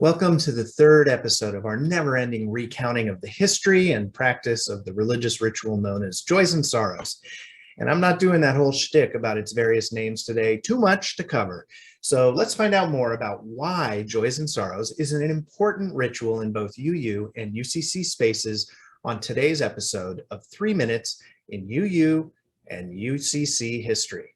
Welcome to the third episode of our never-ending recounting of the history and practice of the religious ritual known as Joys and Sorrows. And I'm not doing that whole shtick about its various names today, too much to cover. So let's find out more about why Joys and Sorrows is an important ritual in both UU and UCC spaces on today's episode of 3 Minutes in UU and UCC History.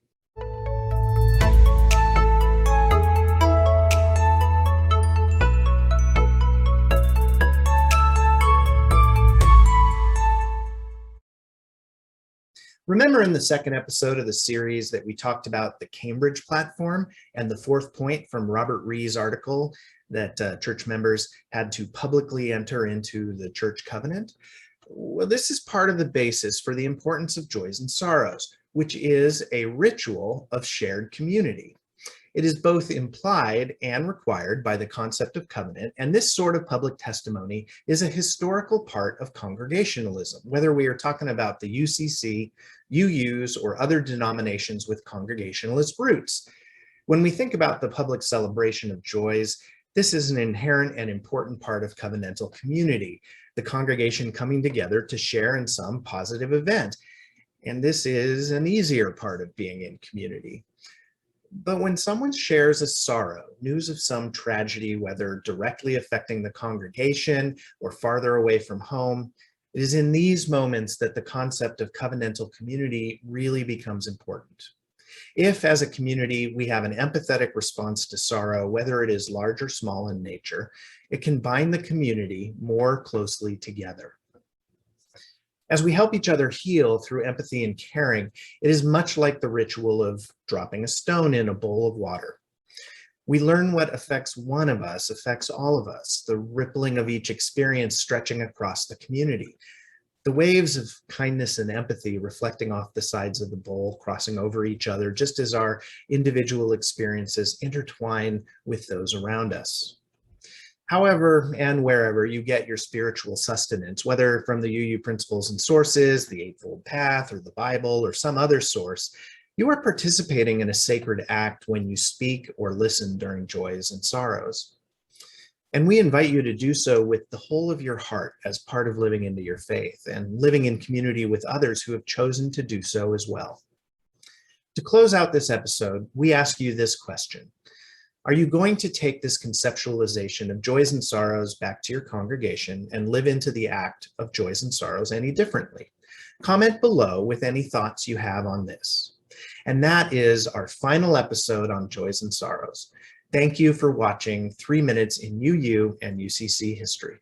Remember in the second episode of the series that we talked about the Cambridge platform and the fourth point from Robert Ree's article that church members had to publicly enter into the church covenant? Well, this is part of the basis for the importance of Joys and Sorrows, which is a ritual of shared community. It is both implied and required by the concept of covenant, and this sort of public testimony is a historical part of congregationalism, whether we are talking about the UCC, UUs, or other denominations with congregationalist roots. When we think about the public celebration of joys, this is an inherent and important part of covenantal community, the congregation coming together to share in some positive event. And this is an easier part of being in community. But when someone shares a sorrow, news of some tragedy, whether directly affecting the congregation or farther away from home, it is in these moments that the concept of covenantal community really becomes important. If, as a community, we have an empathetic response to sorrow, whether it is large or small in nature, it can bind the community more closely together. As we help each other heal through empathy and caring, it is much like the ritual of dropping a stone in a bowl of water. We learn what affects one of us affects all of us, the rippling of each experience stretching across the community. The waves of kindness and empathy reflecting off the sides of the bowl, crossing over each other, just as our individual experiences intertwine with those around us. However and wherever you get your spiritual sustenance, whether from the UU principles and sources, the Eightfold Path, or the Bible, or some other source, you are participating in a sacred act when you speak or listen during joys and sorrows. And we invite you to do so with the whole of your heart as part of living into your faith and living in community with others who have chosen to do so as well. To close out this episode, we ask you this question. Are you going to take this conceptualization of joys and sorrows back to your congregation and live into the act of joys and sorrows any differently? Comment below with any thoughts you have on this. And that is our final episode on Joys and Sorrows. Thank you for watching 3 Minutes in UU and UCC History.